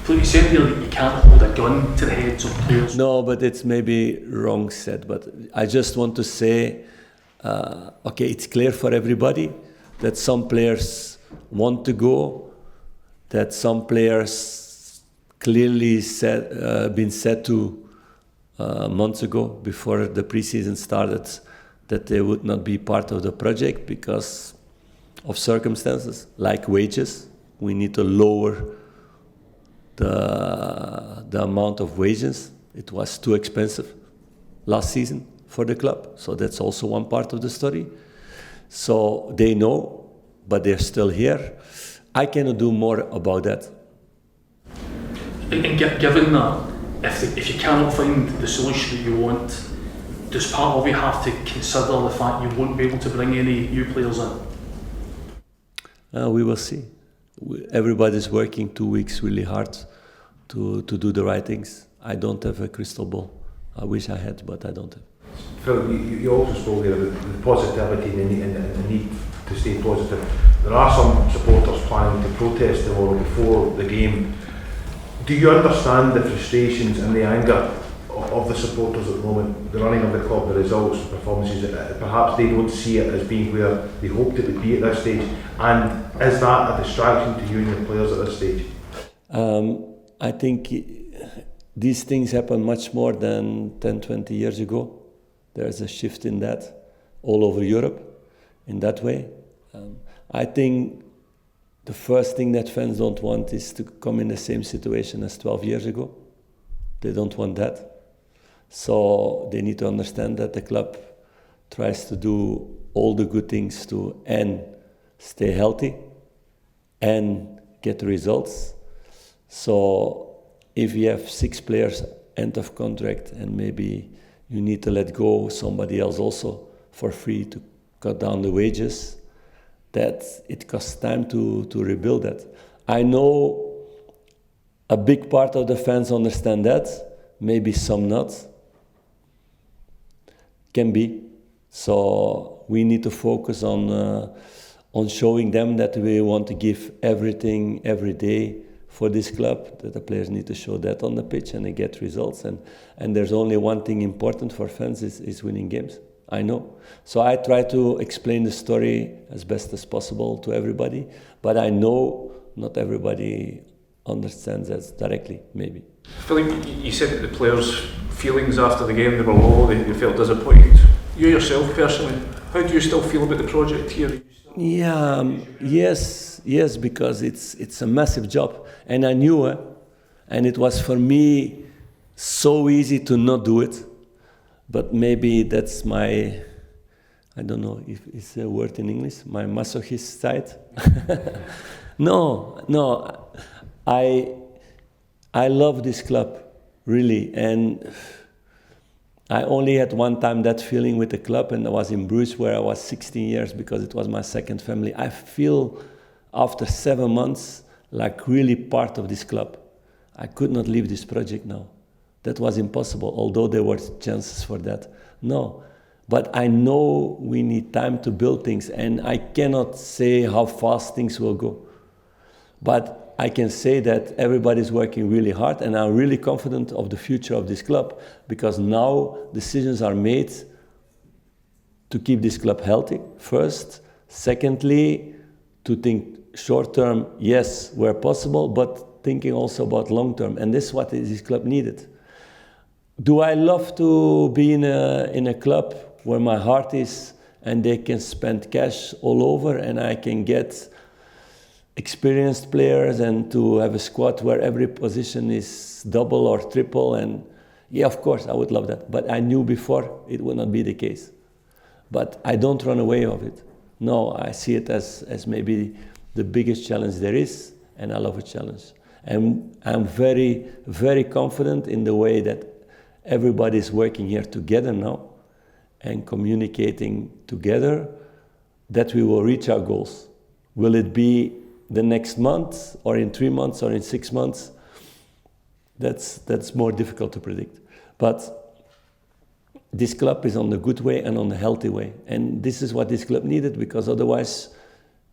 Philippe, you said there that you can't hold a gun to the heads of players. No, but it's maybe wrong said. But I just want to say, okay, it's clear for everybody that some players want to go, that some players clearly been said to months ago before the preseason started that they would not be part of the project because of circumstances like wages. We need to lower the amount of wages. It was too expensive last season for the club, so that's also one part of the story. So they know, but they're still here. I cannot do more about that. And given that, if you cannot find the solution that you want, does part of you have to consider the fact you won't be able to bring any new players in? We will see. Everybody's working 2 weeks really hard to do the right things. I don't have a crystal ball. I wish I had, but I don't have. Phil, you also spoke there about the positivity and the need to stay positive. There are some supporters planning to protest tomorrow before the game. Do you understand the frustrations and the anger of the supporters at the moment, the running of the club, the results, the performances? Perhaps they don't see it as being where they hoped it would be at this stage. And is that a distraction to you and your players at this stage? I think these things happen much more than 10, 20 years ago. There's a shift in that all over Europe in that way. I think the first thing that fans don't want is to come in the same situation as 12 years ago. They don't want that. So they need to understand that the club tries to do all the good things to stay healthy and get results. So if you have 6 players end of contract and maybe you need to let go somebody else also for free to cut down the wages, that it costs time to rebuild that. I know a big part of the fans understand that, maybe some not. Can be. So we need to focus on showing them that we want to give everything every day for this club, that the players need to show that on the pitch and they get results. And there's only one thing important for fans is winning games. I know. So I try to explain the story as best as possible to everybody, but I know not everybody understands that directly, maybe. Philippe, you said that the players' feelings after the game, they were low, they felt disappointed. You yourself personally, how do you still feel about the project here? Yeah, yes, because it's a massive job, and I knew it, and it was for me so easy to not do it. But maybe that's my, I don't know if it's a word in English, my masochist side. No, I love this club, really. And I only had one time that feeling with the club, and I was in Bruges where I was 16 years because it was my second family. I feel after 7 months like really part of this club. I could not leave this project now. That was impossible, although there were chances for that. No, but I know we need time to build things, and I cannot say how fast things will go. But I can say that everybody's working really hard, and I'm really confident of the future of this club, because now decisions are made to keep this club healthy, first. Secondly, to think short term, yes, where possible, but thinking also about long term, and this is what this club needed. Do I love to be in a club where my heart is and they can spend cash all over and I can get experienced players and to have a squad where every position is double or triple? And yeah, of course, I would love that. But I knew before it would not be the case. But I don't run away of it. No, I see it as maybe the biggest challenge there is, and I love a challenge. And I'm very, very confident in the way that everybody's working here together now and communicating together that we will reach our goals. Will it be the next month or in 3 months or in 6 months? That's more difficult to predict. But this club is on the good way and on the healthy way. And this is what this club needed, because otherwise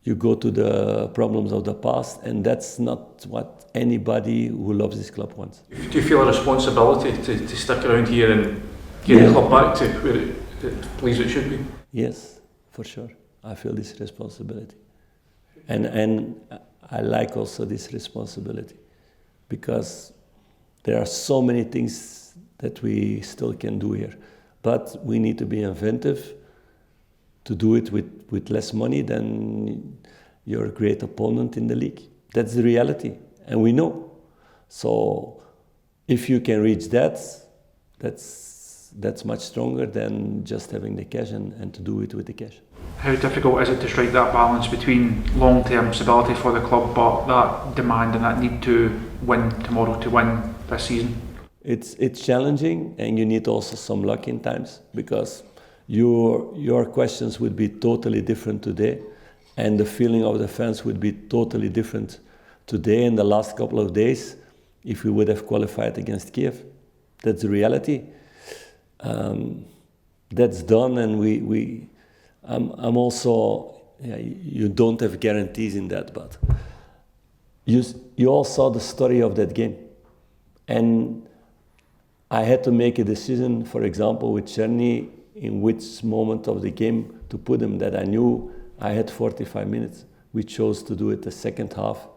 you go to the problems of the past, and that's not what anybody who loves this club wants. Do you feel a responsibility to stick around here and get the club back to where it believes it should be? Yes, for sure. I feel this responsibility. And I like also this responsibility, because there are so many things that we still can do here. But we need to be inventive to do it with less money than your great opponent in the league. That's the reality, and we know. So if you can reach that, that's much stronger than just having the cash and to do it with the cash. How difficult is it to strike that balance between long-term stability for the club, but that demand and that need to win tomorrow, to win this season? It's challenging, and you need also some luck in times, because your questions would be totally different today, and the feeling of the fans would be totally different today in the last couple of days if we would have qualified against Kiev. That's the reality. That's done, and I'm also, you don't have guarantees in that, but you all saw the story of that game. And I had to make a decision, for example, with Cherny, in which moment of the game to put him, that I knew I had 45 minutes. We chose to do it the second half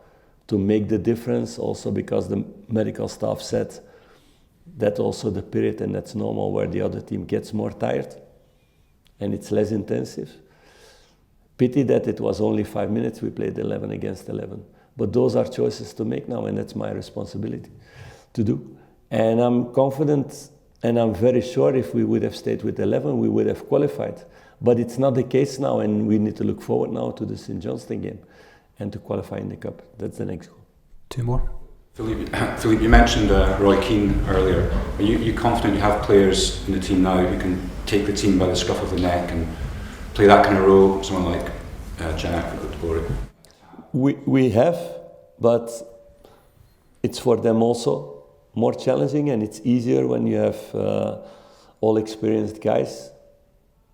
to make the difference, also because the medical staff said that also the period, and that's normal, where the other team gets more tired and it's less intensive. Pity that it was only 5 minutes, we played 11 against 11. But those are choices to make now, and that's my responsibility to do. And I'm confident, and I'm very sure if we would have stayed with 11, we would have qualified. But it's not the case now, and we need to look forward now to the St Johnstone game and to qualify in the Cup. That's the next goal. 2 more. Philippe, you mentioned Roy Keane earlier. Are you confident you have players in the team now who can take the team by the scruff of the neck and play that kind of role, someone like Jack or Glory? We have, but it's for them also more challenging, and it's easier when you have all experienced guys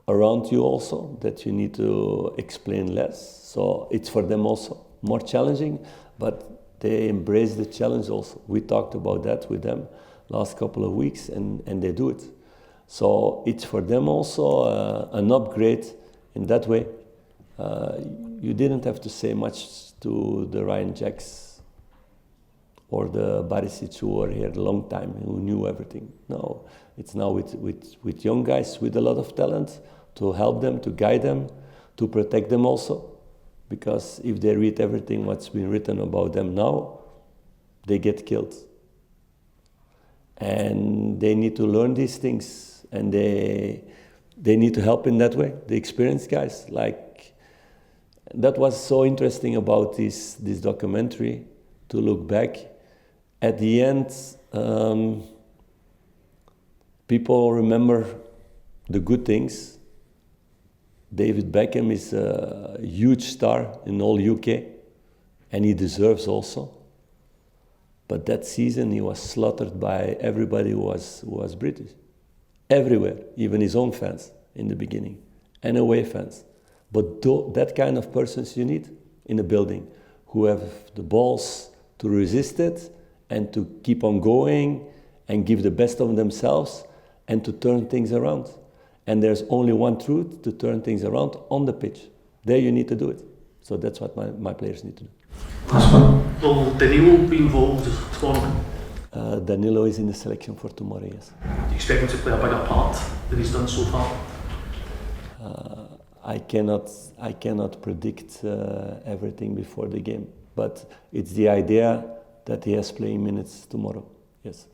around you also, that you need to explain less. So it's for them also more challenging, but they embrace the challenge also. We talked about that with them last couple of weeks, and they do it. So it's for them also an upgrade in that way. You didn't have to say much to the Ryan Jacks or the Barisic who were here a long time, who knew everything. No, it's now with young guys with a lot of talent, to help them, to guide them, to protect them also. Because if they read everything what's been written about them now, they get killed. And they need to learn these things, and they need to help in that way, the experienced guys. Like, that was so interesting about this documentary, to look back. At the end, people remember the good things. David Beckham is a huge star in all UK, and he deserves also. But that season he was slaughtered by everybody who was British. Everywhere, even his own fans in the beginning, and away fans. But that kind of persons you need in a building, who have the balls to resist it and to keep on going and give the best of themselves and to turn things around. And there's only one truth to turn things around on the pitch. There you need to do it. So that's what my players need to do. Last one. Will Danilo be involved tomorrow? Danilo is in the selection for tomorrow, yes. Do you expect him to play a bigger part than he's done so far? I cannot predict everything before the game, but it's the idea that he has playing minutes tomorrow, yes.